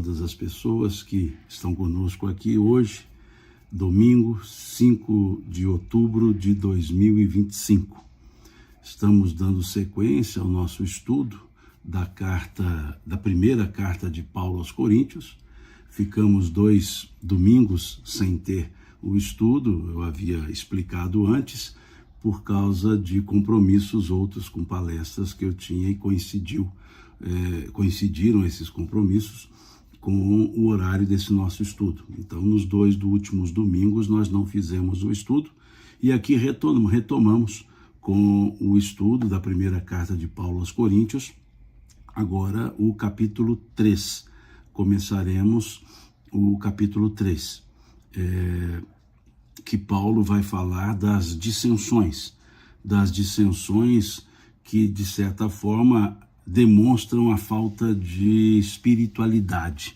todas as pessoas que estão conosco aqui hoje, domingo 5 de outubro de 2025. Estamos dando sequência ao nosso estudo da primeira carta de Paulo aos Coríntios. Ficamos 2 domingos sem ter o estudo, eu havia explicado antes, por causa de compromissos outros com palestras que eu tinha e coincidiram esses compromissos com o horário desse nosso estudo. Então, nos 2 últimos domingos, nós não fizemos o estudo e aqui retomamos com o estudo da primeira carta de Paulo aos Coríntios, agora o capítulo 3. Começaremos o capítulo 3, que Paulo vai falar das dissensões que, de certa forma, demonstram a falta de espiritualidade.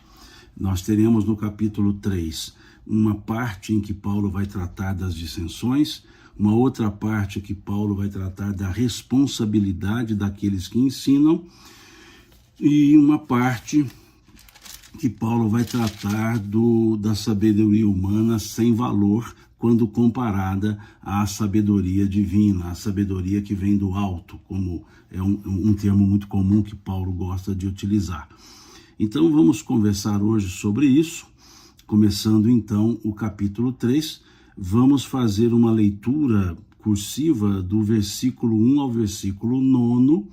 Nós teremos no capítulo 3 uma parte em que Paulo vai tratar das dissensões, uma outra parte que Paulo vai tratar da responsabilidade daqueles que ensinam, e uma parte que Paulo vai tratar da sabedoria humana sem valor quando comparada à sabedoria divina, à sabedoria que vem do alto, como é um termo muito comum que Paulo gosta de utilizar. Então vamos conversar hoje sobre isso, começando então o capítulo 3, vamos fazer uma leitura cursiva do versículo 1 ao versículo 9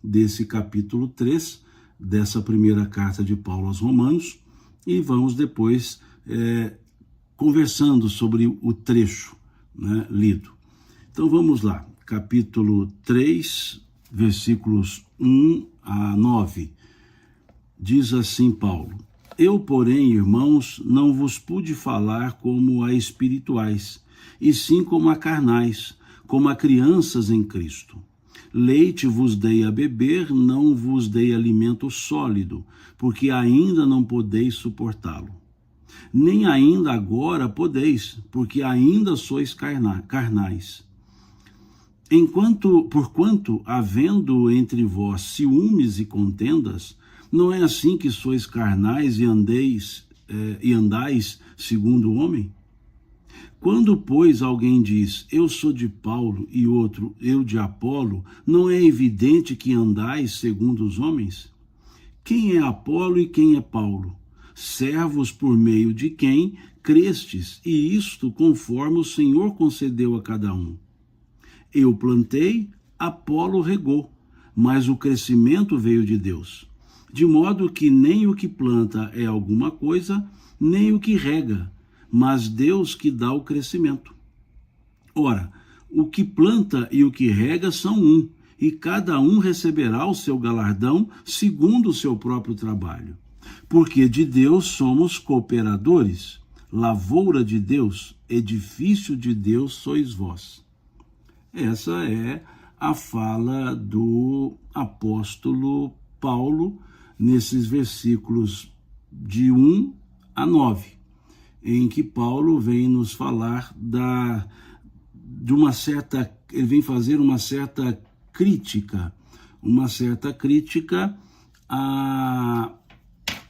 desse capítulo 3, dessa primeira carta de Paulo aos Romanos, e vamos depois conversando sobre o trecho, lido. Então vamos lá, capítulo 3, versículos 1 a 9, diz assim Paulo: Eu, porém, irmãos, não vos pude falar como a espirituais, e sim como a carnais, como a crianças em Cristo. Leite vos dei a beber, não vos dei alimento sólido, porque ainda não podeis suportá-lo. Nem ainda agora podeis, porque ainda sois carnais. Porquanto, havendo entre vós ciúmes e contendas, não é assim que sois carnais e andais segundo o homem? Quando, pois, alguém diz, eu sou de Paulo, e outro, eu de Apolo, não é evidente que andais segundo os homens? Quem é Apolo e quem é Paulo? Servos por meio de quem crestes, e isto conforme o Senhor concedeu a cada um. Eu plantei, Apolo regou, mas o crescimento veio de Deus. De modo que nem o que planta é alguma coisa, nem o que rega, mas Deus que dá o crescimento. Ora, o que planta e o que rega são um, e cada um receberá o seu galardão segundo o seu próprio trabalho. Porque de Deus somos cooperadores, lavoura de Deus, edifício de Deus sois vós. Essa é a fala do apóstolo Paulo nesses versículos de 1 a 9, em que Paulo vem nos falar ele vem fazer uma certa crítica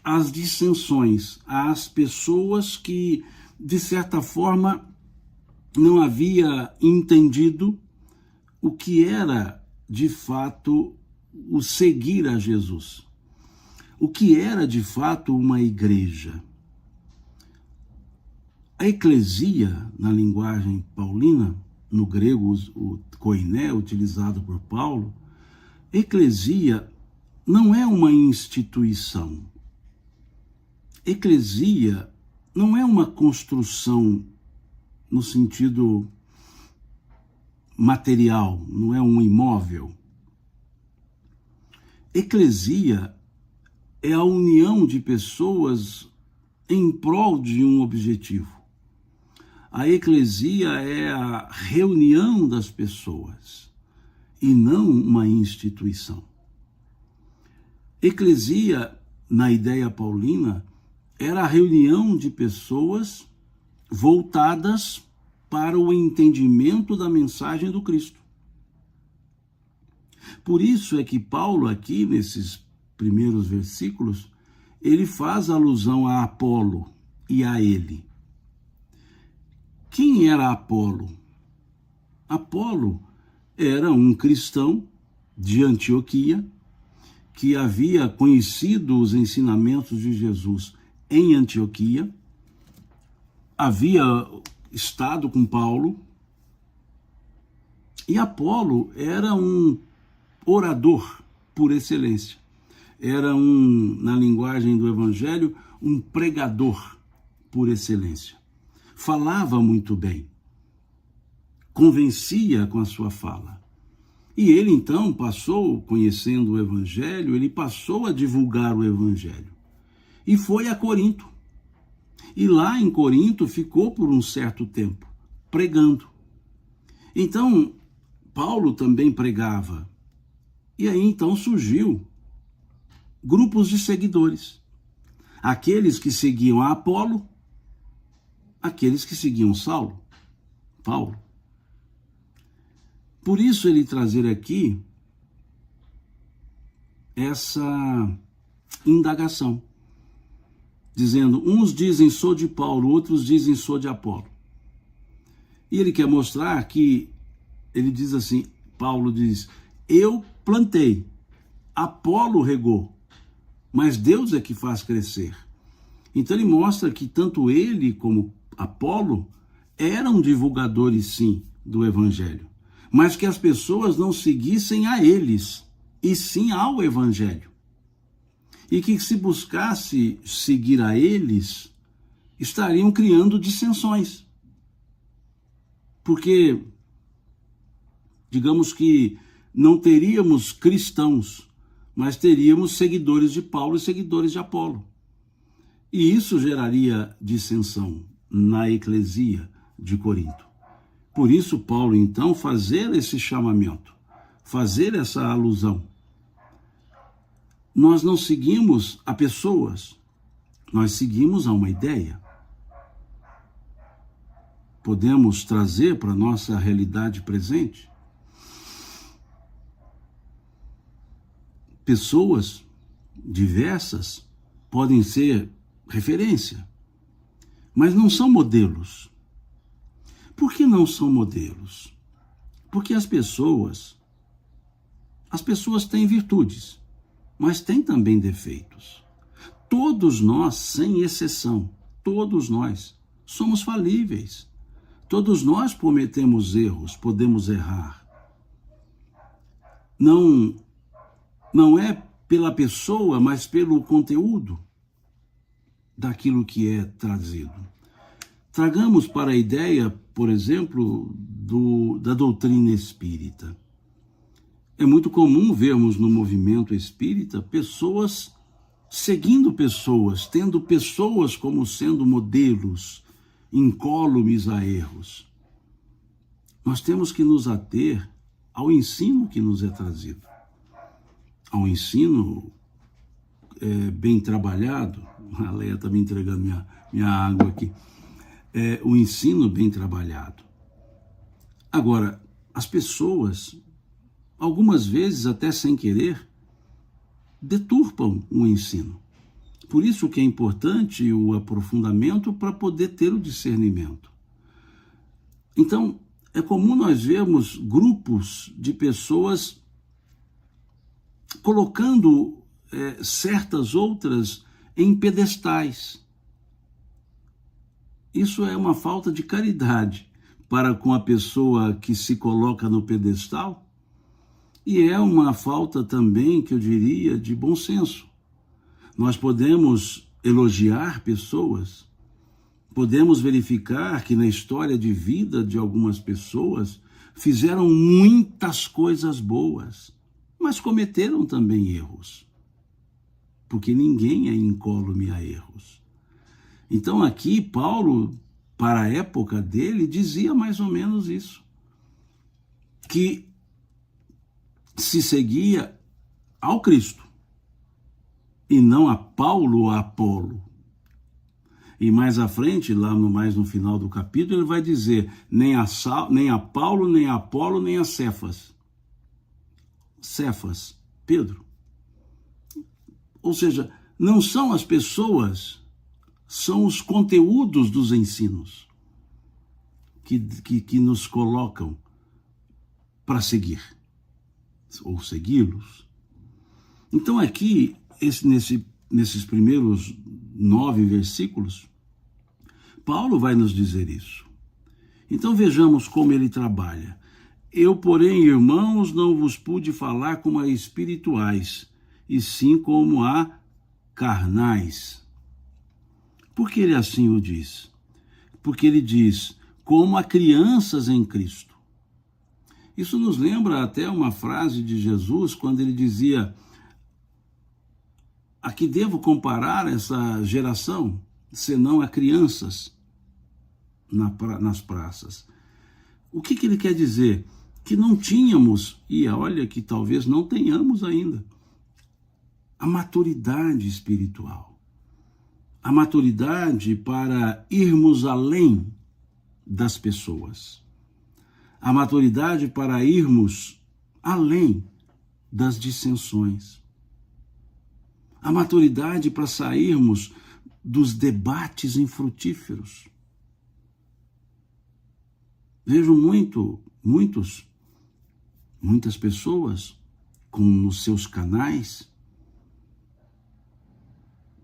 às dissensões, às pessoas que, de certa forma, não havia entendido o que era, de fato, o seguir a Jesus. O que era, de fato, uma igreja. A eclesia, na linguagem paulina, no grego o koiné, utilizado por Paulo, eclesia não é uma instituição. Eclesia não é uma construção no sentido material, não é um imóvel. Eclesia é a união de pessoas em prol de um objetivo. A eclesia é a reunião das pessoas e não uma instituição. Eclesia, na ideia paulina, era a reunião de pessoas voltadas para o entendimento da mensagem do Cristo. Por isso é que Paulo, aqui nesses primeiros versículos, ele faz alusão a Apolo e a ele. Quem era Apolo? Apolo era um cristão de Antioquia que havia conhecido os ensinamentos de Jesus em Antioquia, havia estado com Paulo, e Apolo era um orador por excelência. Era na linguagem do Evangelho, um pregador por excelência. Falava muito bem, convencia com a sua fala. E ele então passou, conhecendo o Evangelho, ele passou a divulgar o Evangelho. E foi a Corinto. E lá em Corinto ficou por um certo tempo, pregando. Então, Paulo também pregava. E aí então surgiu grupos de seguidores. Aqueles que seguiam a Apolo, aqueles que seguiam Paulo. Por isso ele trazer aqui essa indagação, dizendo, uns dizem sou de Paulo, outros dizem sou de Apolo. E ele quer mostrar que, ele diz assim, Paulo diz, eu plantei, Apolo regou, mas Deus é que faz crescer. Então ele mostra que tanto ele como Apolo eram divulgadores, sim, do Evangelho, mas que as pessoas não seguissem a eles, e sim ao Evangelho. E que se buscasse seguir a eles, estariam criando dissensões. Porque, digamos que não teríamos cristãos, mas teríamos seguidores de Paulo e seguidores de Apolo. E isso geraria dissensão na eclesia de Corinto. Por isso, Paulo, então, fazer esse chamamento, fazer essa alusão. Nós não seguimos a pessoas, nós seguimos a uma ideia. Podemos trazer para a nossa realidade presente pessoas diversas podem ser referência, mas não são modelos. Por que não são modelos? Porque as pessoas têm virtudes, mas têm também defeitos. Todos nós, sem exceção, todos nós somos falíveis. Todos nós cometemos erros, podemos errar. Não é pela pessoa, mas pelo conteúdo daquilo que é trazido. Tragamos para a ideia, por exemplo, da doutrina espírita. É muito comum vermos no movimento espírita pessoas seguindo pessoas, tendo pessoas como sendo modelos, incólumes a erros. Nós temos que nos ater ao ensino que nos é trazido. Ao ensino bem trabalhado. A Leia está me entregando minha água aqui. O ensino bem trabalhado. Agora, as pessoas, algumas vezes até sem querer, deturpam o ensino. Por isso que é importante o aprofundamento para poder ter o discernimento. Então, é comum nós vermos grupos de pessoas colocando certas outras em pedestais. Isso é uma falta de caridade para com a pessoa que se coloca no pedestal e é uma falta também, que eu diria, de bom senso. Nós podemos elogiar pessoas, podemos verificar que na história de vida de algumas pessoas fizeram muitas coisas boas, mas cometeram também erros, porque ninguém é incólume a erros. Então aqui Paulo, para a época dele, dizia mais ou menos isso, que se seguia ao Cristo e não a Paulo ou a Apolo. E mais à frente, mais no final do capítulo, ele vai dizer, nem a Paulo, nem a Apolo, nem a Cefas. Cefas, Pedro. Ou seja, Não são as pessoas, são os conteúdos dos ensinos que nos colocam para seguir, ou segui-los. Então aqui, nesses primeiros 9 versículos, Paulo vai nos dizer isso. Então vejamos como ele trabalha. Eu, porém, irmãos, não vos pude falar como a espirituais, e sim como a carnais. Por que ele assim o diz? Porque ele diz, como a crianças em Cristo. Isso nos lembra até uma frase de Jesus, quando ele dizia, a que devo comparar essa geração, senão a crianças nas praças? O que ele quer dizer? Que não tínhamos, e olha que talvez não tenhamos ainda, a maturidade espiritual. A maturidade para irmos além das pessoas. A maturidade para irmos além das dissensões. A maturidade para sairmos dos debates infrutíferos. Vejo muitas pessoas nos seus canais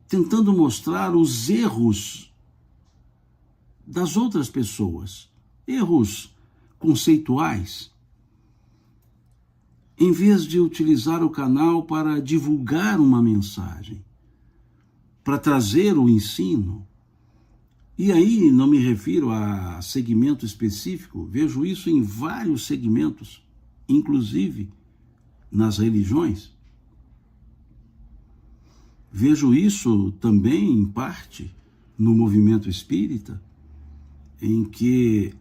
tentando mostrar os erros das outras pessoas, erros conceituais, em vez de utilizar o canal para divulgar uma mensagem, para trazer o ensino. E aí não me refiro a segmento específico, vejo isso em vários segmentos, inclusive nas religiões. Vejo isso também, em parte, no movimento espírita, em que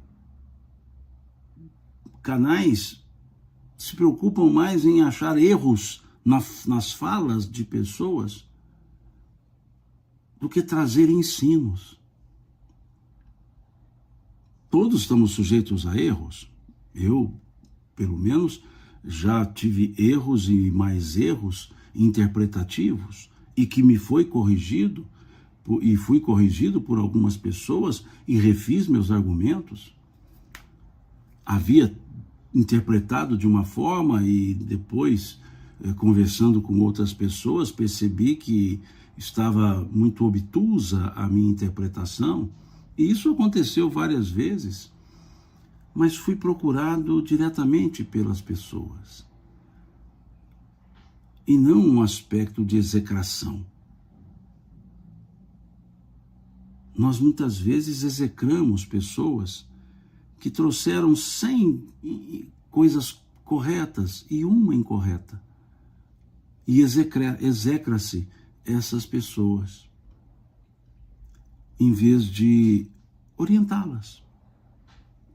canais se preocupam mais em achar erros nas falas de pessoas do que trazer ensinos. Todos estamos sujeitos a erros. Eu, pelo menos, já tive erros e mais erros interpretativos e que me foi corrigido, e fui corrigido por algumas pessoas e refiz meus argumentos. Havia interpretado de uma forma e depois, conversando com outras pessoas, percebi que estava muito obtusa a minha interpretação. E isso aconteceu várias vezes, mas fui procurado diretamente pelas pessoas. E não um aspecto de execração. Nós muitas vezes execramos pessoas que trouxeram 100 coisas corretas e uma incorreta. E execra-se essas pessoas, em vez de orientá-las.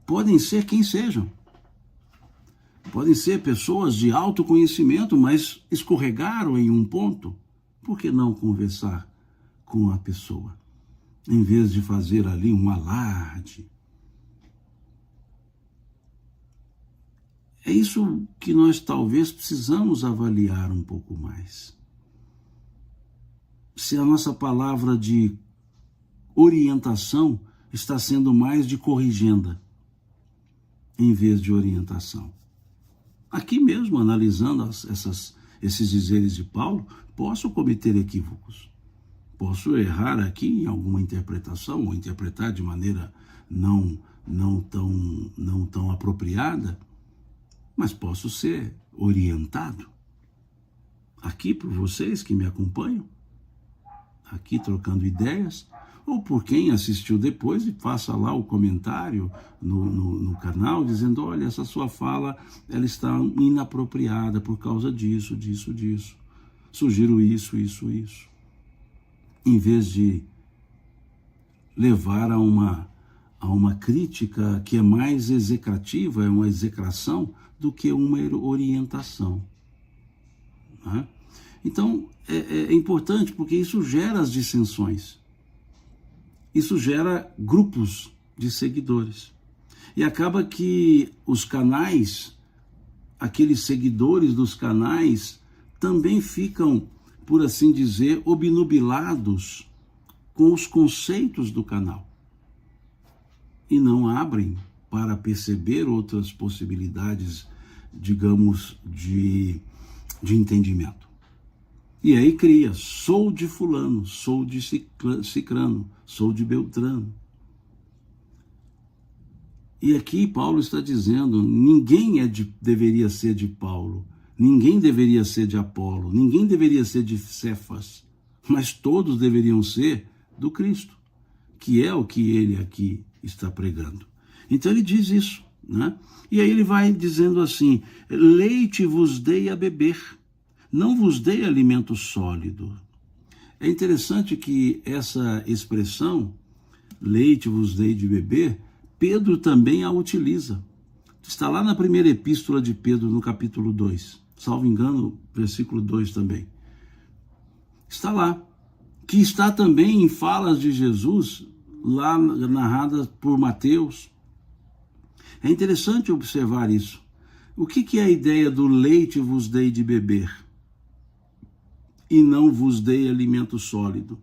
Podem ser quem sejam. Podem ser pessoas de autoconhecimento, mas escorregaram em um ponto. Por que não conversar com a pessoa? Em vez de fazer ali um alarde. É isso que nós talvez precisamos avaliar um pouco mais. Se a nossa palavra de orientação está sendo mais de corrigenda, em vez de orientação. Aqui mesmo, analisando esses dizeres de Paulo, posso cometer equívocos. Posso errar aqui em alguma interpretação, ou interpretar de maneira não tão apropriada, mas posso ser orientado. Aqui por vocês que me acompanham, aqui trocando ideias, ou por quem assistiu depois e faça lá o comentário no canal, dizendo, olha, essa sua fala, ela está inapropriada por causa disso. Sugiro isso. Em vez de levar a uma crítica que é mais execrativa, é uma execração, do que uma orientação. Né? Então, é importante porque isso gera as dissensões. Isso gera grupos de seguidores. E acaba que os canais, aqueles seguidores dos canais, também ficam por assim dizer, obnubilados com os conceitos do canal e não abrem para perceber outras possibilidades, digamos, de entendimento. E aí cria, sou de fulano, sou de cicrano, sou de beltrano. E aqui Paulo está dizendo, ninguém deveria ser de Paulo, ninguém deveria ser de Apolo, ninguém deveria ser de Cefas, mas todos deveriam ser do Cristo, que é o que ele aqui está pregando. Então ele diz isso, né? E aí ele vai dizendo assim, leite vos dei a beber, não vos dei alimento sólido. É interessante que essa expressão, leite vos dei de beber, Pedro também a utiliza. Está lá na primeira epístola de Pedro, no capítulo 2, salvo engano, versículo 2 também. Está lá, que está também em falas de Jesus, lá narradas por Mateus. É interessante observar isso. O que é a ideia do leite vos dei de beber e não vos dei alimento sólido?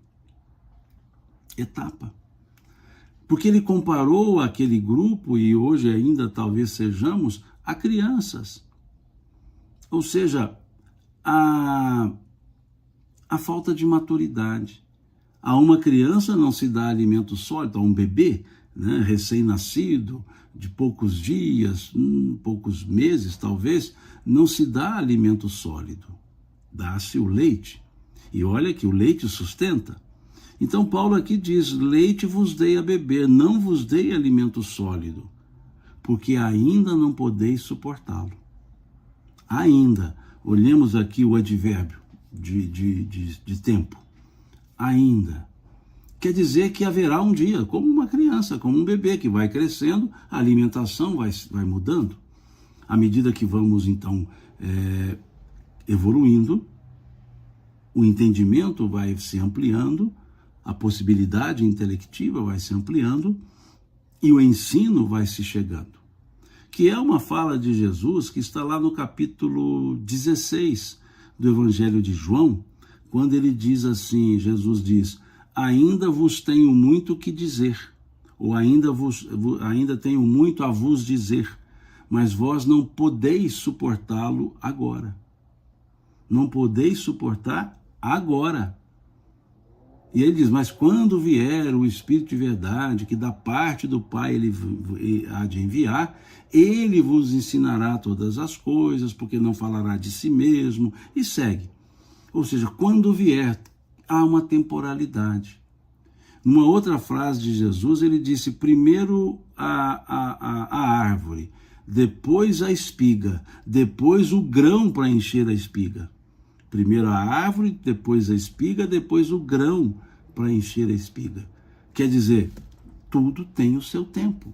Etapa. Porque ele comparou aquele grupo, e hoje ainda talvez sejamos, a crianças. Ou seja, a falta de maturidade. A uma criança não se dá alimento sólido, a um bebê, né, recém-nascido, de poucos dias, poucos meses talvez, não se dá alimento sólido. Dá-se o leite. E olha que o leite sustenta. Então Paulo aqui diz, leite vos dei a beber, não vos dei alimento sólido, porque ainda não podeis suportá-lo. Ainda, olhemos aqui o advérbio de tempo, ainda. Quer dizer que haverá um dia, como uma criança, como um bebê que vai crescendo, a alimentação vai mudando. À medida que vamos então evoluindo, o entendimento vai se ampliando, a possibilidade intelectiva vai se ampliando e o ensino vai se chegando. Que é uma fala de Jesus que está lá no capítulo 16 do Evangelho de João, quando ele diz assim, Jesus diz, ainda vos tenho muito que dizer, ou ainda tenho muito a vos dizer, mas vós não podeis suportá-lo agora. Não podeis suportar agora. E ele diz, mas quando vier o Espírito de verdade, que da parte do Pai ele há de enviar, ele vos ensinará todas as coisas, porque não falará de si mesmo, e segue. Ou seja, quando vier, há uma temporalidade. Numa outra frase de Jesus, ele disse, primeiro a árvore, depois a espiga, depois o grão para encher a espiga. Primeiro a árvore, depois a espiga, depois o grão para encher a espiga. Quer dizer, tudo tem o seu tempo.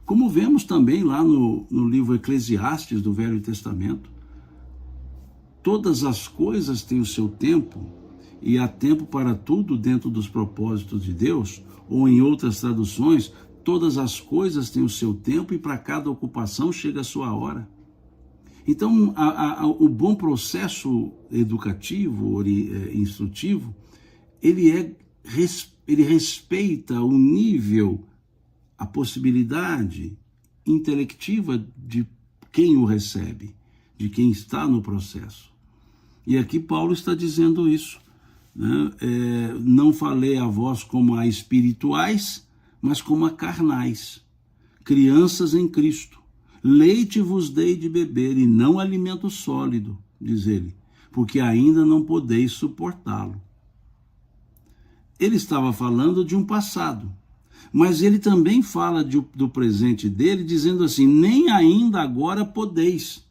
Como vemos também lá no livro Eclesiastes do Velho Testamento, todas as coisas têm o seu tempo e há tempo para tudo dentro dos propósitos de Deus, ou em outras traduções, todas as coisas têm o seu tempo e para cada ocupação chega a sua hora. Então, o bom processo educativo, instrutivo, ele respeita o nível, a possibilidade intelectiva de quem o recebe, de quem está no processo. E aqui Paulo está dizendo isso, né? Não falei a vós como a espirituais, mas como a carnais, crianças em Cristo. Leite vos dei de beber e não alimento sólido, diz ele, porque ainda não podeis suportá-lo. Ele estava falando de um passado, mas ele também fala do presente dele, dizendo assim, nem ainda agora podeis,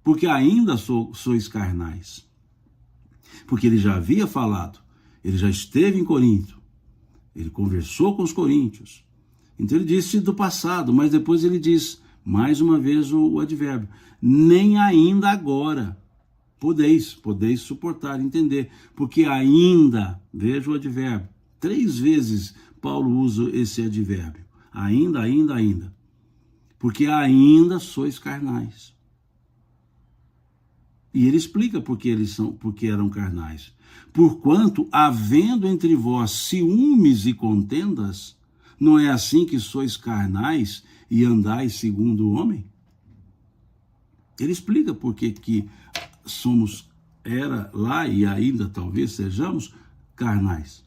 porque ainda sois carnais. Porque ele já havia falado, ele já esteve em Corinto, ele conversou com os coríntios. Então ele disse do passado, mas depois ele diz, mais uma vez o advérbio, nem ainda agora podeis suportar, entender, porque ainda, veja o advérbio, 3 vezes Paulo usa esse advérbio, ainda, porque ainda sois carnais. E ele explica porque eram carnais. Porquanto, havendo entre vós ciúmes e contendas, não é assim que sois carnais e andais segundo o homem? Ele explica porque que era lá e ainda talvez sejamos carnais.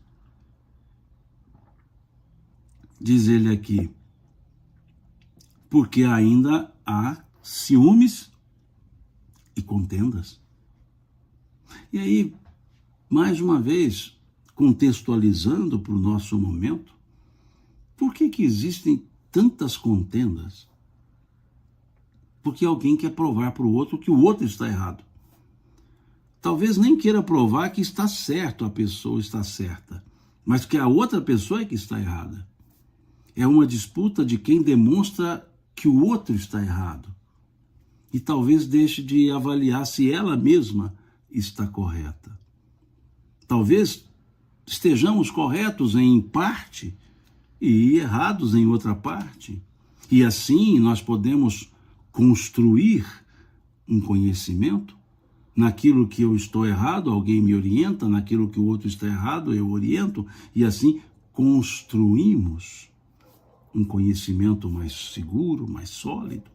Diz ele aqui, porque ainda há ciúmes e contendas. E aí, mais uma vez, contextualizando para o nosso momento, por que existem tantas contendas? Porque alguém quer provar para o outro que o outro está errado. Talvez nem queira provar que está certo, a pessoa está certa, mas que a outra pessoa é que está errada. É uma disputa de quem demonstra que o outro está errado. E talvez deixe de avaliar se ela mesma está correta. Talvez estejamos corretos em parte e errados em outra parte. E assim nós podemos construir um conhecimento. Naquilo que eu estou errado, alguém me orienta, naquilo que o outro está errado, eu oriento, e assim construímos um conhecimento mais seguro, mais sólido,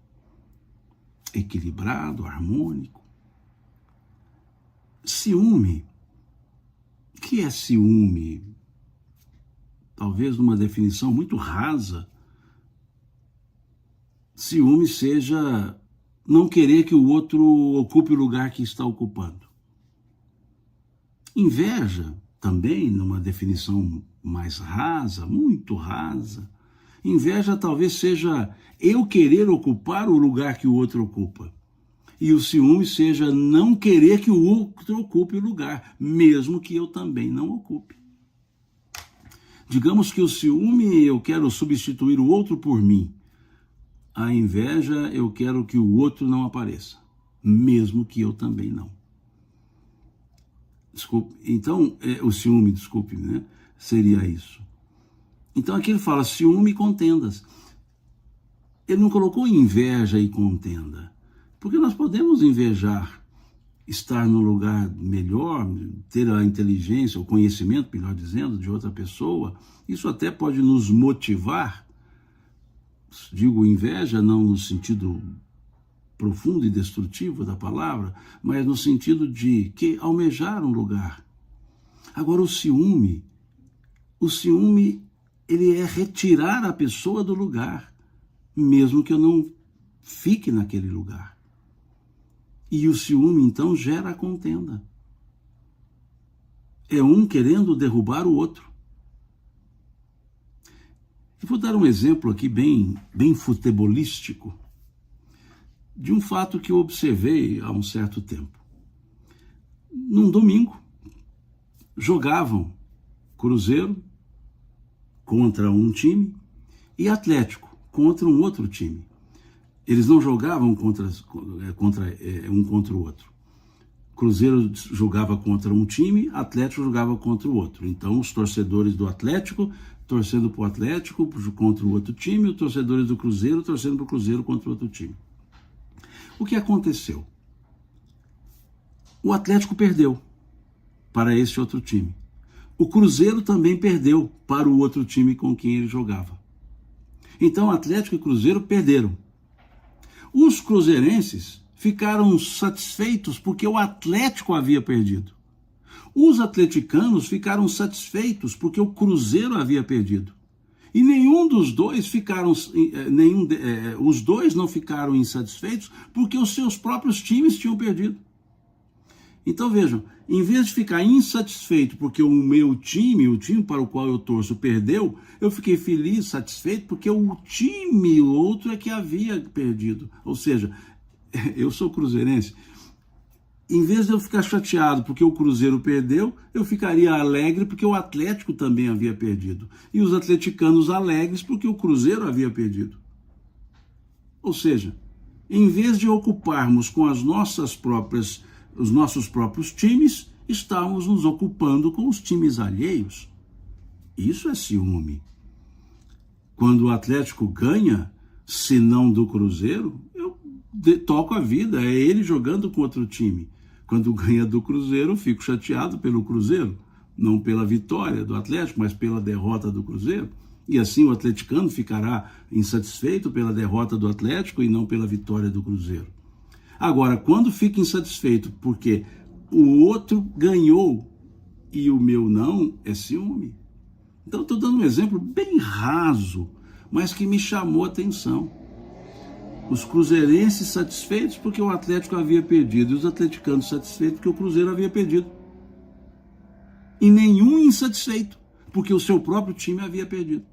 equilibrado, harmônico. Ciúme. O que é ciúme? Talvez numa definição muito rasa, ciúme seja não querer que o outro ocupe o lugar que está ocupando. Inveja, também, numa definição mais rasa, muito rasa, inveja talvez seja eu querer ocupar o lugar que o outro ocupa. E o ciúme seja não querer que o outro ocupe o lugar, mesmo que eu também não ocupe. Digamos que o ciúme, eu quero substituir o outro por mim. A inveja, eu quero que o outro não apareça, mesmo que eu também não. Desculpe. Então, o ciúme, desculpe, né? Seria isso. Então aqui ele fala ciúme e contendas. Ele não colocou inveja e contenda, porque nós podemos invejar estar num lugar melhor, ter a inteligência, o conhecimento, melhor dizendo, de outra pessoa. Isso até pode nos motivar. Digo inveja não no sentido profundo e destrutivo da palavra, mas no sentido de que almejar um lugar. Agora o ciúme, ele é retirar a pessoa do lugar, mesmo que eu não fique naquele lugar. E o ciúme então gera a contenda. É um querendo derrubar o outro. Eu vou dar um exemplo aqui bem futebolístico de um fato que eu observei há um certo tempo. Num domingo, jogavam Cruzeiro contra um time e Atlético contra um outro time. Eles não jogavam um contra o outro. Cruzeiro jogava contra um time, Atlético jogava contra o outro. Então, os torcedores do Atlético torcendo para o Atlético contra o outro time, os torcedores do Cruzeiro torcendo para o Cruzeiro contra o outro time. O que aconteceu? O Atlético perdeu para esse outro time. O Cruzeiro também perdeu para o outro time com quem ele jogava. Então, Atlético e Cruzeiro perderam. Os cruzeirenses ficaram satisfeitos porque o Atlético havia perdido. Os atleticanos ficaram satisfeitos porque o Cruzeiro havia perdido. E nenhum dos dois os dois não ficaram insatisfeitos porque os seus próprios times tinham perdido. Então vejam, em vez de ficar insatisfeito porque o meu time, o time para o qual eu torço, perdeu, eu fiquei feliz, satisfeito porque o time, o outro é que havia perdido. Ou seja, eu sou cruzeirense. Em vez de eu ficar chateado porque o Cruzeiro perdeu, eu ficaria alegre porque o Atlético também havia perdido. E os atleticanos alegres porque o Cruzeiro havia perdido. Ou seja, em vez de ocuparmos com os nossos próprios times, estamos nos ocupando com os times alheios. Isso é ciúme. Quando o Atlético ganha, se não do Cruzeiro, eu toco a vida, é ele jogando com outro time. Quando ganha do Cruzeiro, eu fico chateado pelo Cruzeiro, não pela vitória do Atlético, mas pela derrota do Cruzeiro. E assim o atleticano ficará insatisfeito pela derrota do Atlético e não pela vitória do Cruzeiro. Agora, quando fica insatisfeito porque o outro ganhou e o meu não, é ciúme. Então, estou dando um exemplo bem raso, mas que me chamou a atenção. Os cruzeirenses satisfeitos porque o Atlético havia perdido, e os atleticanos satisfeitos porque o Cruzeiro havia perdido. E nenhum insatisfeito, porque o seu próprio time havia perdido.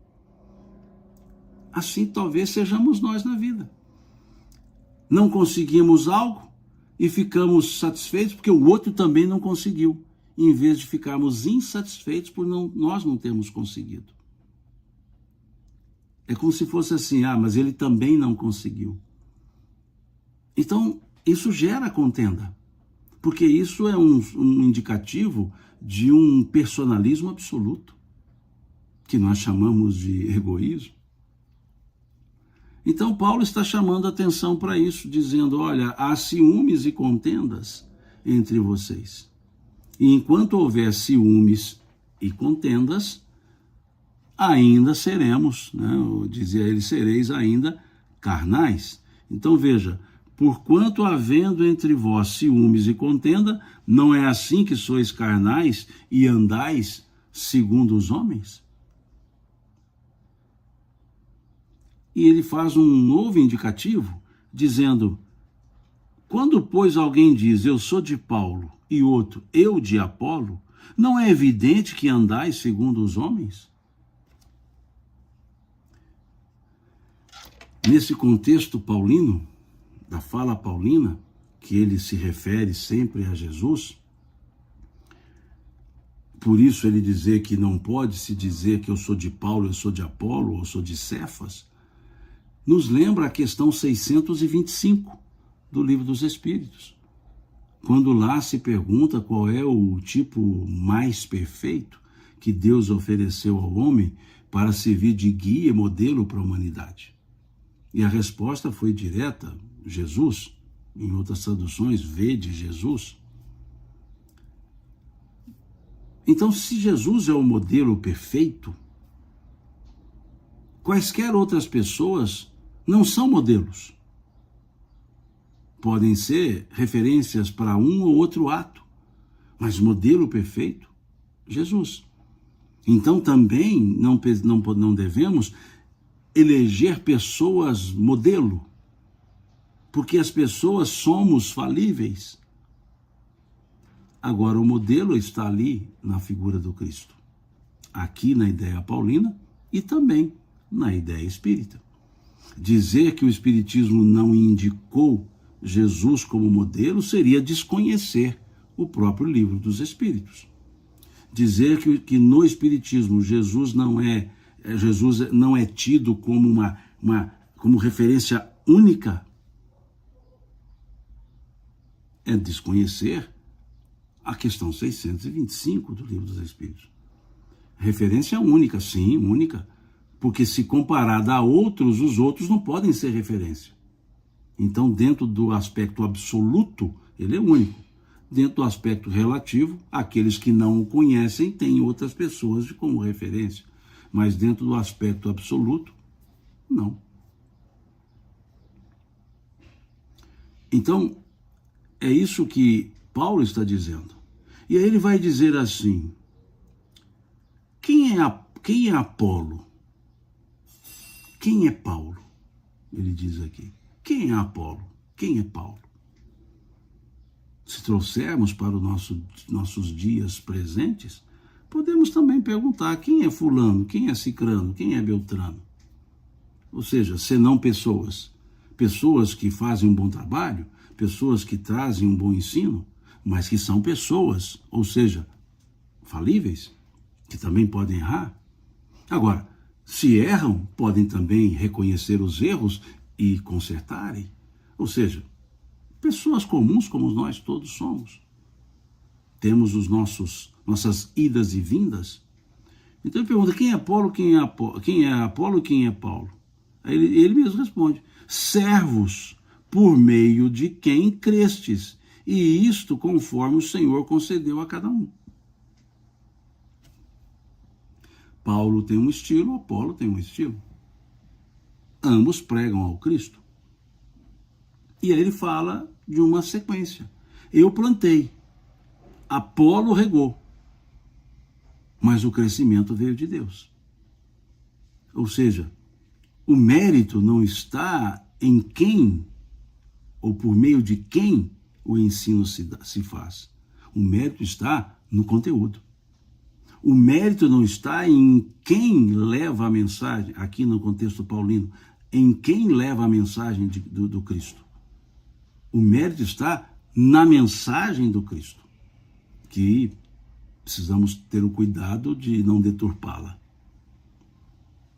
Assim talvez sejamos nós na vida. Não conseguimos algo e ficamos satisfeitos porque o outro também não conseguiu, em vez de ficarmos insatisfeitos por nós não termos conseguido. É como se fosse assim, mas ele também não conseguiu. Então, isso gera contenda, porque isso é um indicativo de um personalismo absoluto, que nós chamamos de egoísmo. Então, Paulo está chamando a atenção para isso, dizendo, olha, há ciúmes e contendas entre vocês. E enquanto houver ciúmes e contendas, ainda seremos, dizia ele, sereis ainda carnais. Então veja, porquanto havendo entre vós ciúmes e contenda, não é assim que sois carnais e andais segundo os homens? E ele faz um novo indicativo, dizendo, quando, pois, alguém diz, eu sou de Paulo, e outro, eu de Apolo, não é evidente que andais segundo os homens? Nesse contexto paulino, da fala paulina, que ele se refere sempre a Jesus, por isso ele dizer que não pode se dizer que eu sou de Paulo, eu sou de Apolo, ou eu sou de Cefas, nos lembra a questão 625 do Livro dos Espíritos, quando lá se pergunta qual é o tipo mais perfeito que Deus ofereceu ao homem para servir de guia e modelo para a humanidade. E a resposta foi direta, Jesus. Em outras traduções, vede Jesus. Então, se Jesus é o modelo perfeito, quaisquer outras pessoas não são modelos. Podem ser referências para um ou outro ato, mas modelo perfeito, Jesus. Então também não devemos eleger pessoas modelo, porque as pessoas somos falíveis. Agora o modelo está ali na figura do Cristo, aqui na ideia paulina e também na ideia espírita. Dizer que o Espiritismo não indicou Jesus como modelo seria desconhecer o próprio Livro dos Espíritos. Dizer que no Espiritismo Jesus não é tido como como referência única é desconhecer a questão 625 do Livro dos Espíritos. Referência única, sim, única, porque se comparada a outros, os outros não podem ser referência. Então, dentro do aspecto absoluto, ele é único. Dentro do aspecto relativo, aqueles que não o conhecem têm outras pessoas como referência. Mas dentro do aspecto absoluto, não. Então, é isso que Paulo está dizendo. E aí ele vai dizer assim, quem é Apolo? Quem é Paulo? Ele diz aqui. Quem é Apolo? Quem é Paulo? Se trouxermos para os nossos dias presentes, podemos também perguntar quem é fulano, quem é cicrano, quem é beltrano. Ou seja, senão pessoas que fazem um bom trabalho, pessoas que trazem um bom ensino, mas que são pessoas, ou seja, falíveis, que também podem errar. Agora, se erram, podem também reconhecer os erros e consertarem. Ou seja, pessoas comuns como nós todos somos. Temos nossas idas e vindas. Então ele pergunta, quem é Apolo, quem é Apolo e quem é Paulo? Aí ele mesmo responde, servos por meio de quem crestes e isto conforme o Senhor concedeu a cada um. Paulo tem um estilo, Apolo tem um estilo. Ambos pregam ao Cristo. E aí ele fala de uma sequência. Eu plantei, Apolo regou, mas o crescimento veio de Deus. Ou seja, o mérito não está em quem, ou por meio de quem o ensino se faz. O mérito está no conteúdo. O mérito não está em quem leva a mensagem, aqui no contexto paulino, em quem leva a mensagem do Cristo. O mérito está na mensagem do Cristo, que precisamos ter o cuidado de não deturpá-la.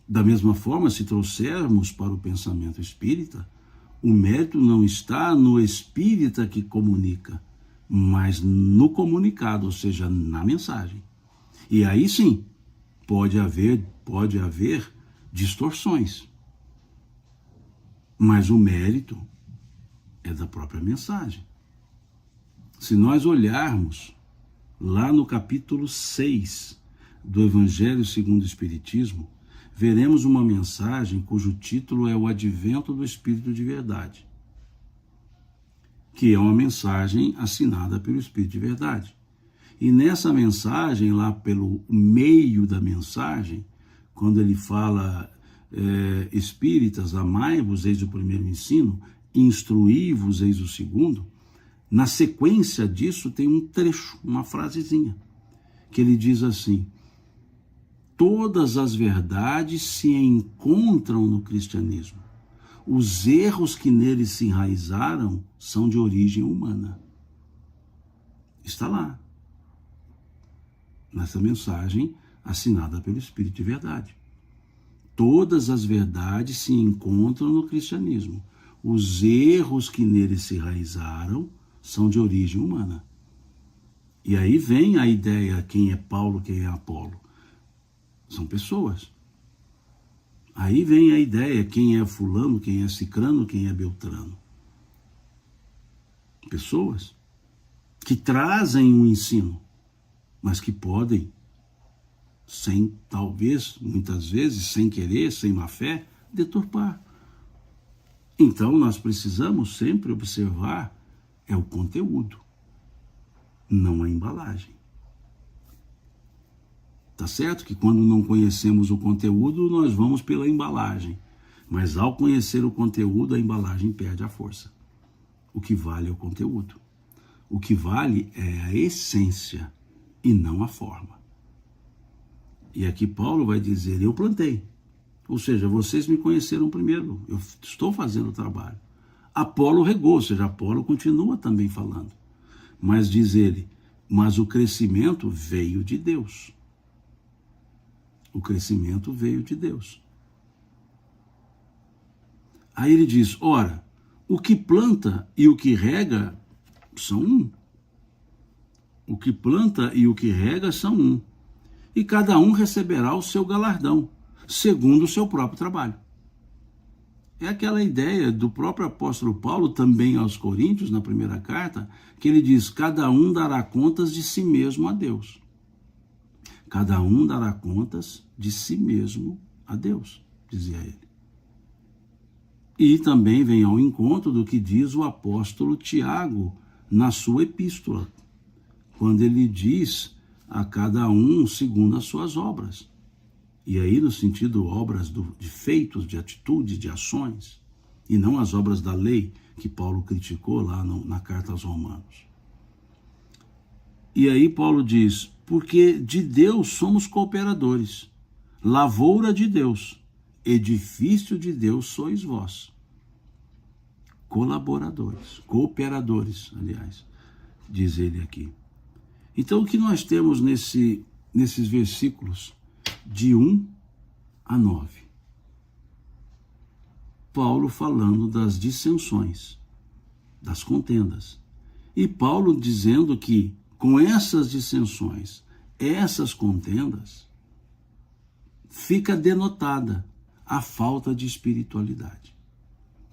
Da mesma forma, se trouxermos para o pensamento espírita, o mérito não está no espírita que comunica, mas no comunicado, ou seja, na mensagem. E aí sim, pode haver distorções. Mas o mérito é da própria mensagem. Se nós olharmos lá no capítulo 6 do Evangelho segundo o Espiritismo, veremos uma mensagem cujo título é o Advento do Espírito de Verdade, que é uma mensagem assinada pelo Espírito de Verdade. E nessa mensagem, lá pelo meio da mensagem, quando ele fala espíritas, amai-vos, eis o primeiro ensino, instruí-vos, eis o segundo, na sequência disso tem um trecho, uma frasezinha, que ele diz assim: todas as verdades se encontram no cristianismo. Os erros que nele se enraizaram são de origem humana. Está lá, nessa mensagem assinada pelo Espírito de Verdade. Todas as verdades se encontram no cristianismo. Os erros que nele se enraizaram são de origem humana. E aí vem a ideia, quem é Paulo, quem é Apolo. São pessoas. Aí vem a ideia, quem é fulano, quem é cicrano, quem é beltrano. Pessoas que trazem um ensino, mas que podem, talvez, muitas vezes, sem querer, sem má fé, deturpar. Então, nós precisamos sempre observar o conteúdo, não a embalagem. Tá certo que quando não conhecemos o conteúdo, nós vamos pela embalagem. Mas ao conhecer o conteúdo, a embalagem perde a força. O que vale é o conteúdo. O que vale é a essência e não a forma. E aqui Paulo vai dizer, eu plantei. Ou seja, vocês me conheceram primeiro, eu estou fazendo o trabalho. Apolo regou, ou seja, Apolo continua também falando. Mas diz ele, mas o crescimento veio de Deus. O crescimento veio de Deus. Aí ele diz, ora, o que planta e o que rega são um. O que planta e o que rega são um. E cada um receberá o seu galardão, segundo o seu próprio trabalho. É aquela ideia do próprio apóstolo Paulo, também aos Coríntios, na primeira carta, que ele diz, cada um dará contas de si mesmo a Deus. Cada um dará contas de si mesmo a Deus, dizia ele. E também vem ao encontro do que diz o apóstolo Tiago na sua epístola, quando ele diz a cada um segundo as suas obras. E aí no sentido obras de feitos, de atitudes, de ações, e não as obras da lei que Paulo criticou lá na carta aos Romanos. E aí Paulo diz, porque de Deus somos cooperadores, lavoura de Deus, edifício de Deus sois vós. Colaboradores, cooperadores, aliás, diz ele aqui. Então o que nós temos nesses versículos de 1 a 9? Paulo falando das dissensões, das contendas. E Paulo dizendo que com essas dissensões, essas contendas, fica denotada a falta de espiritualidade.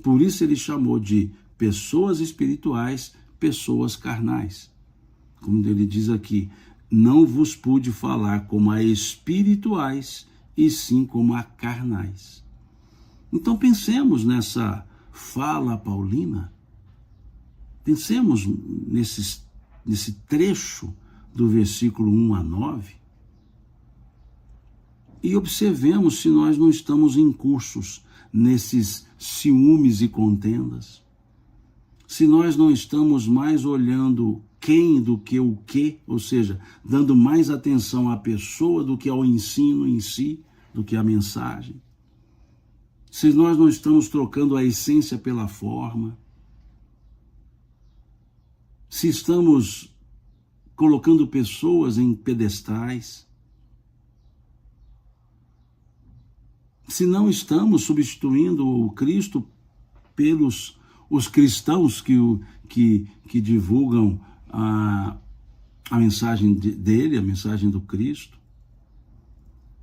Por isso ele chamou de pessoas espirituais pessoas carnais. Como ele diz aqui, não vos pude falar como a espirituais, e sim como a carnais. Então pensemos nessa fala paulina, pensemos nesse trecho do versículo 1 a 9, e observemos se nós não estamos incursos nesses ciúmes e contendas, se nós não estamos mais olhando quem do que o que, ou seja, dando mais atenção à pessoa do que ao ensino em si, do que à mensagem, se nós não estamos trocando a essência pela forma, se estamos colocando pessoas em pedestais, se não estamos substituindo o Cristo pelos os cristãos que divulgam a mensagem dele, a mensagem do Cristo,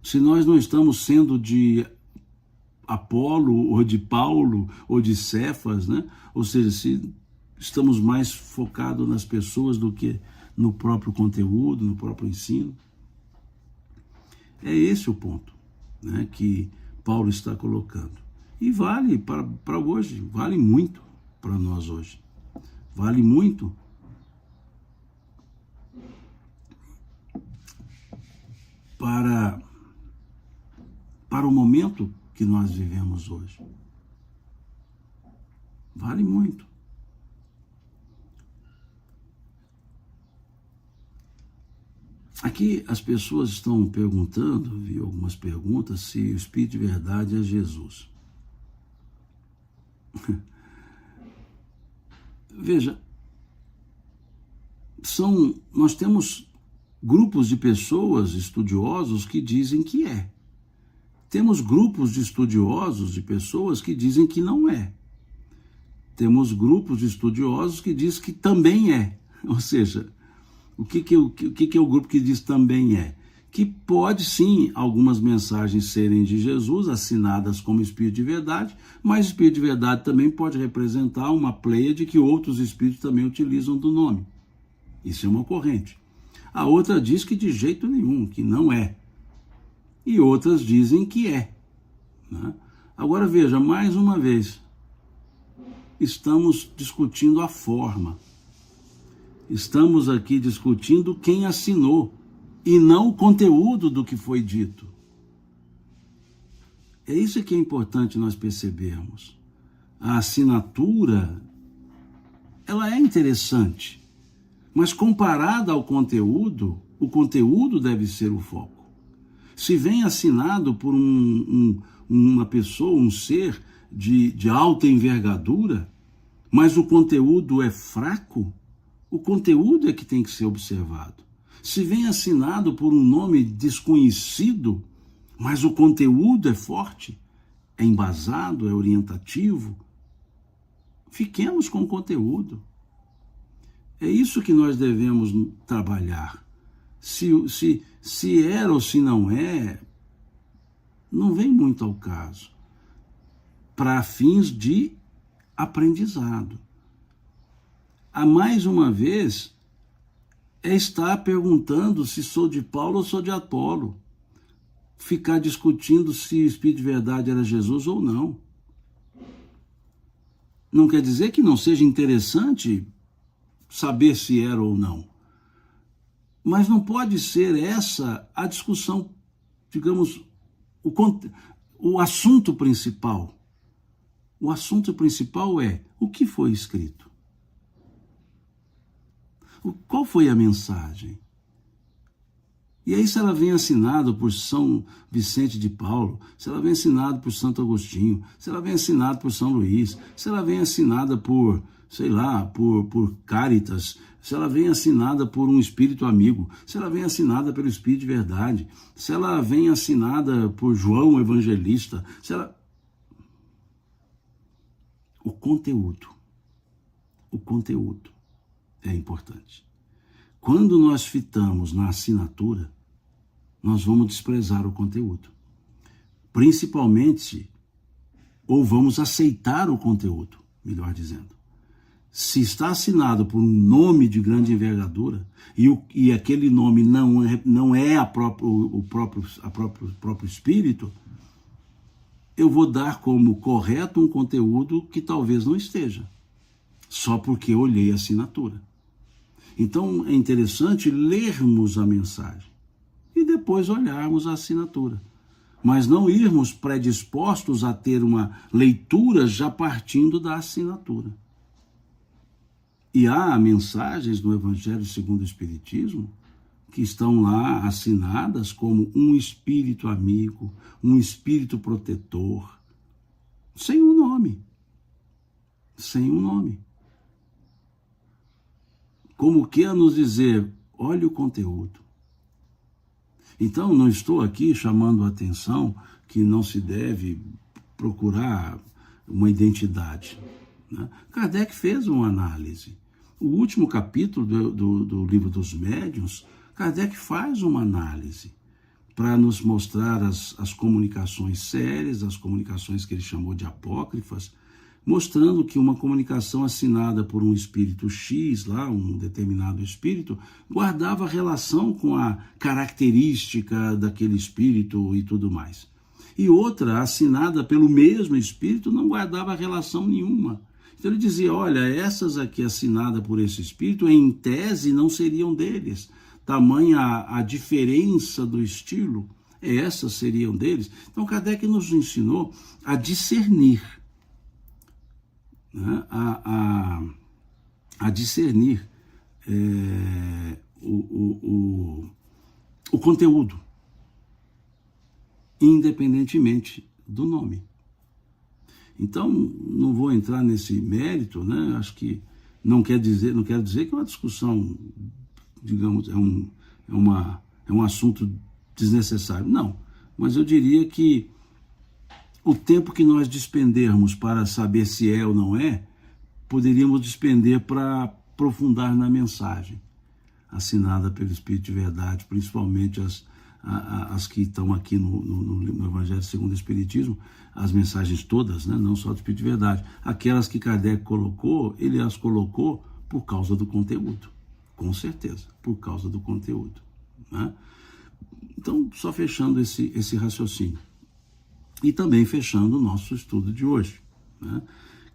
se nós não estamos sendo de Apolo, ou de Paulo, ou de Cefas, né? Ou seja, se estamos mais focados nas pessoas do que no próprio conteúdo, no próprio ensino. É esse o ponto, né, que Paulo está colocando. E vale para hoje, vale muito para nós hoje. Vale muito para o momento que nós vivemos hoje. Vale muito. Aqui as pessoas estão perguntando, vi algumas perguntas, se o Espírito de verdade é Jesus. Veja, nós temos grupos de pessoas, estudiosos, que dizem que é. Temos grupos de estudiosos, de pessoas que dizem que não é. Temos grupos de estudiosos que dizem que também é. Ou seja, o que é o grupo que diz também é? Que pode sim algumas mensagens serem de Jesus, assinadas como Espírito de verdade, mas Espírito de verdade também pode representar uma pleiade que outros espíritos também utilizam do nome. Isso é uma corrente. A outra diz que de jeito nenhum, que não é. E outras dizem que é, né? Agora veja, mais uma vez, estamos discutindo a forma. Estamos aqui discutindo quem assinou e não o conteúdo do que foi dito. É isso que é importante nós percebermos. A assinatura, ela é interessante, mas comparada ao conteúdo, o conteúdo deve ser o foco. Se vem assinado por uma pessoa, um ser de alta envergadura, mas o conteúdo é fraco, o conteúdo é que tem que ser observado. Se vem assinado por um nome desconhecido, mas o conteúdo é forte, é embasado, é orientativo, fiquemos com o conteúdo. É isso que nós devemos trabalhar. Se era ou se não é, não vem muito ao caso. Para fins de aprendizado. A mais uma vez, é estar perguntando se sou de Paulo ou sou de Apolo. Ficar discutindo se o Espírito de verdade era Jesus ou não. Não quer dizer que não seja interessante saber se era ou não. Mas não pode ser essa a discussão, digamos, o assunto principal. O assunto principal é o que foi escrito. Qual foi a mensagem? E aí, se ela vem assinada por São Vicente de Paulo, se ela vem assinada por Santo Agostinho, se ela vem assinada por São Luís, se ela vem assinada por, sei lá, por Cáritas, se ela vem assinada por um espírito amigo, se ela vem assinada pelo Espírito de verdade, se ela vem assinada por João Evangelista, se ela... O conteúdo é importante. Quando nós fitamos na assinatura, nós vamos desprezar o conteúdo. Principalmente, ou vamos aceitar o conteúdo, melhor dizendo. Se está assinado por um nome de grande envergadura, e aquele nome não é o próprio Espírito, eu vou dar como correto um conteúdo que talvez não esteja, só porque eu olhei a assinatura. Então é interessante lermos a mensagem e depois olharmos a assinatura, mas não irmos predispostos a ter uma leitura já partindo da assinatura. E há mensagens no Evangelho segundo o Espiritismo que estão lá assinadas como um espírito amigo, um espírito protetor, sem um nome. Sem um nome. Como que a nos dizer, olha o conteúdo. Então, não estou aqui chamando a atenção que não se deve procurar uma identidade, né? Kardec fez uma análise. O último capítulo do Livro dos Médiuns, Kardec faz uma análise para nos mostrar as comunicações sérias, as comunicações que ele chamou de apócrifas, mostrando que uma comunicação assinada por um espírito X, lá, um determinado espírito, guardava relação com a característica daquele espírito e tudo mais. E outra, assinada pelo mesmo espírito, não guardava relação nenhuma. Então ele dizia, olha, essas aqui assinadas por esse espírito, em tese, não seriam deles. Tamanha a diferença do estilo, essas seriam deles. Então Kardec nos ensinou a discernir, né? a discernir o conteúdo, independentemente do nome. Então, não vou entrar nesse mérito, né? Acho que não quero dizer que é uma discussão, digamos, é um assunto desnecessário. Não, mas eu diria que o tempo que nós despendermos para saber se é ou não é, poderíamos despender para aprofundar na mensagem assinada pelo Espírito de Verdade, principalmente as que estão aqui no Evangelho segundo o Espiritismo, as mensagens todas, né? Não só do Espírito de Verdade. Aquelas que Kardec colocou, ele as colocou por causa do conteúdo, com certeza, por causa do conteúdo, né? Então, só fechando esse raciocínio. E também fechando o nosso estudo de hoje, né?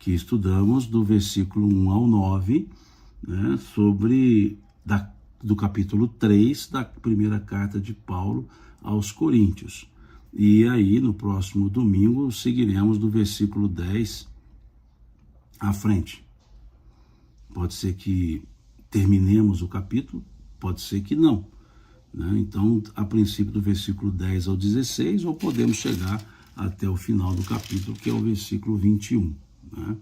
Que estudamos do versículo 1 ao 9, né? Do capítulo 3 da primeira carta de Paulo aos Coríntios. E aí, no próximo domingo, seguiremos do versículo 10 à frente. Pode ser que terminemos o capítulo, pode ser que não, né? Então, a princípio do versículo 10 ao 16, ou podemos chegar até o final do capítulo, que é o versículo 21, né?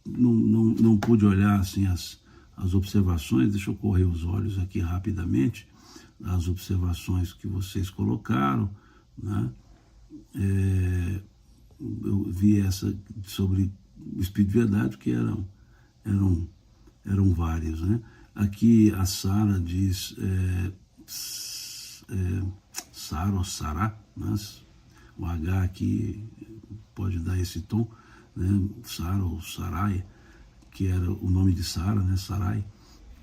Não pude olhar assim as observações, deixa eu correr os olhos aqui rapidamente, as observações que vocês colocaram, né? Eu vi essa sobre o Espírito de Verdade, que eram várias, né? Aqui a Sara diz, Sara ou Sará, né? O H aqui pode dar esse tom, né? Sara ou Sarai, que era o nome de Sara, né? Sarai.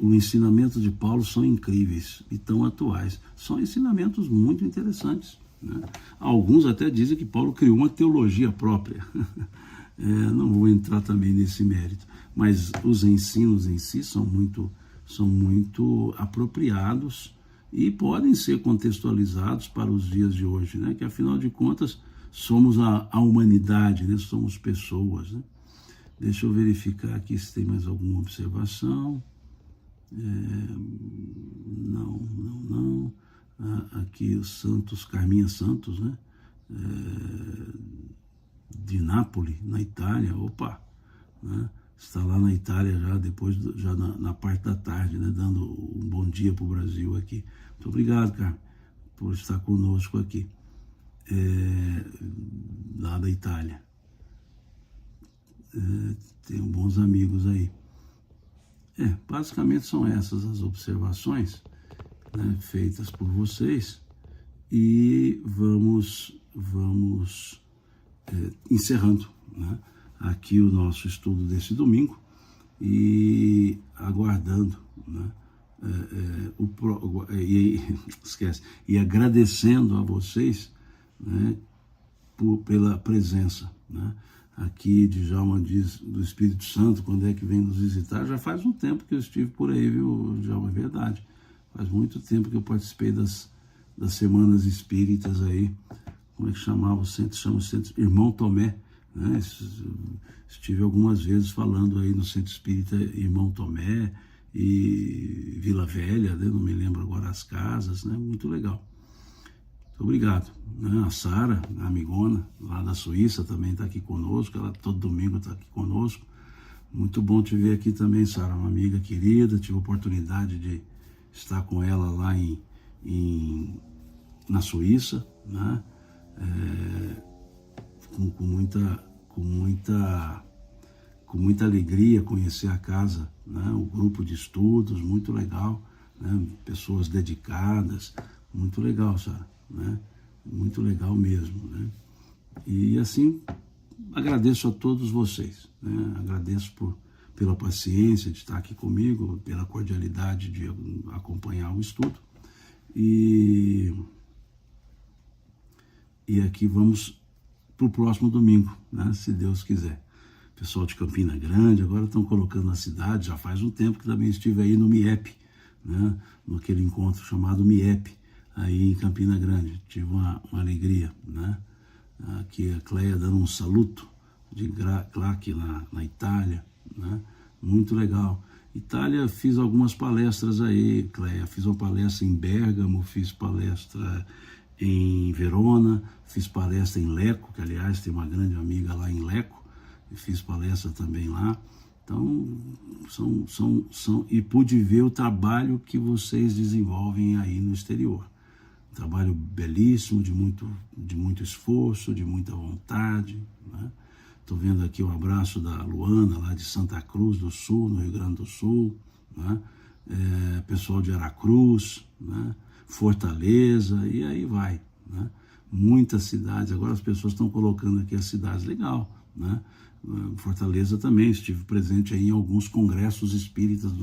O ensinamento de Paulo são incríveis e tão atuais. São ensinamentos muito interessantes, né? Alguns até dizem que Paulo criou uma teologia própria. Não vou entrar também nesse mérito, mas os ensinos em si são muito apropriados e podem ser contextualizados para os dias de hoje, né? Que afinal de contas somos a humanidade, né? Somos pessoas, né? Deixa eu verificar aqui se tem mais alguma observação. Não. Aqui o Santos, Carminha Santos, né? De Nápoles, na Itália, né? Está lá na Itália já, depois, já na parte da tarde, né? Dando um bom dia para o Brasil aqui. Muito obrigado, Carmen, por estar conosco aqui, lá da Itália. Tenho bons amigos aí. Basicamente são essas as observações, né, feitas por vocês, e vamos encerrando, né, aqui o nosso estudo desse domingo e aguardando, né? E agradecendo a vocês, né, pela presença, né? Aqui Djalma diz do Espírito Santo, quando é que vem nos visitar? Já faz um tempo que eu estive por aí, viu, Djalma? É verdade. Faz muito tempo que eu participei das Semanas Espíritas aí. Como é que chamava o centro? Chama o Centro Irmão Tomé, né? Estive algumas vezes falando aí no Centro Espírita Irmão Tomé e Vila Velha, né? Não me lembro agora as casas, né? Muito legal. Muito obrigado, né? A Sara, a amigona lá da Suíça, também está aqui conosco. Ela todo domingo está aqui conosco. Muito bom te ver aqui também, Sara, uma amiga querida. Tive a oportunidade de estar com ela lá na Suíça, né? Com muita alegria conhecer a casa, né? O grupo de estudos, muito legal, né? Pessoas dedicadas, muito legal, Sara, né? Muito legal mesmo, né? E assim, agradeço a todos vocês, né? Agradeço pela paciência de estar aqui comigo, pela cordialidade de acompanhar o estudo. E aqui vamos para o próximo domingo, né? Se Deus quiser. Pessoal de Campina Grande, agora estão colocando na cidade, já faz um tempo que também estive aí no MIEP, né? Naquele encontro chamado MIEP, aí em Campina Grande. Tive uma alegria, né? Aqui a Cleia dando um saluto de claque na Itália, né? Muito legal. Itália, fiz algumas palestras aí, Cleia. Fiz uma palestra em Bérgamo, fiz palestra em Verona, fiz palestra em Lecco, que aliás tem uma grande amiga lá em Lecco, e fiz palestra também lá. Então, e pude ver o trabalho que vocês desenvolvem aí no exterior. Um trabalho belíssimo, de muito esforço, de muita vontade, né? Estou vendo aqui o abraço da Luana, lá de Santa Cruz do Sul, no Rio Grande do Sul, né? Pessoal de Aracruz, né? Fortaleza, e aí vai, né? Muitas cidades, agora as pessoas estão colocando aqui as cidades, legal, né? Fortaleza também, estive presente aí em alguns congressos espíritas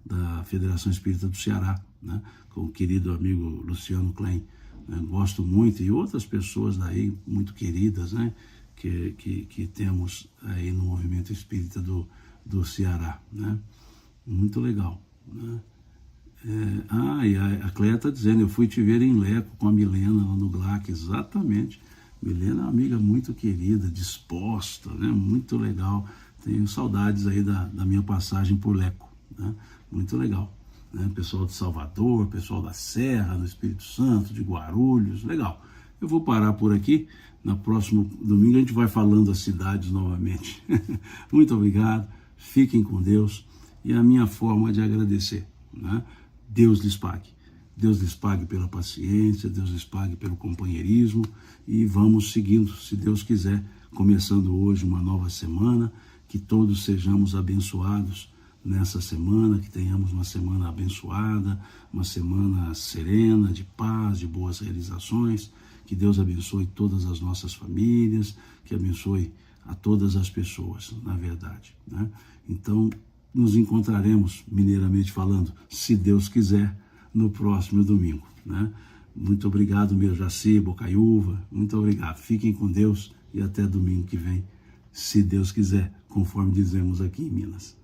da Federação Espírita do Ceará, né? Com o querido amigo Luciano Klein, né? Gosto muito, e outras pessoas daí muito queridas, né? Que temos aí no movimento espírita do Ceará, né? Muito legal, né? E a Cléia está dizendo, eu fui te ver em Lecco com a Milena lá no GLAC, exatamente. Milena é uma amiga muito querida, disposta, né? Muito legal. Tenho saudades aí da minha passagem por Lecco, né? Muito legal, né? Pessoal de Salvador, pessoal da Serra, do Espírito Santo, de Guarulhos, legal. Eu vou parar por aqui. No próximo domingo a gente vai falando das cidades novamente. Muito obrigado, fiquem com Deus. E a minha forma de agradecer, né? Deus lhes pague. Deus lhes pague pela paciência, Deus lhes pague pelo companheirismo, e vamos seguindo, se Deus quiser, começando hoje uma nova semana, que todos sejamos abençoados nessa semana, que tenhamos uma semana abençoada, uma semana serena, de paz, de boas realizações, que Deus abençoe todas as nossas famílias, que abençoe a todas as pessoas, na verdade, né? Então, nos encontraremos, mineiramente falando, se Deus quiser, no próximo domingo, né? Muito obrigado, meu Jaci, Bocaiúva, muito obrigado. Fiquem com Deus e até domingo que vem, se Deus quiser, conforme dizemos aqui em Minas.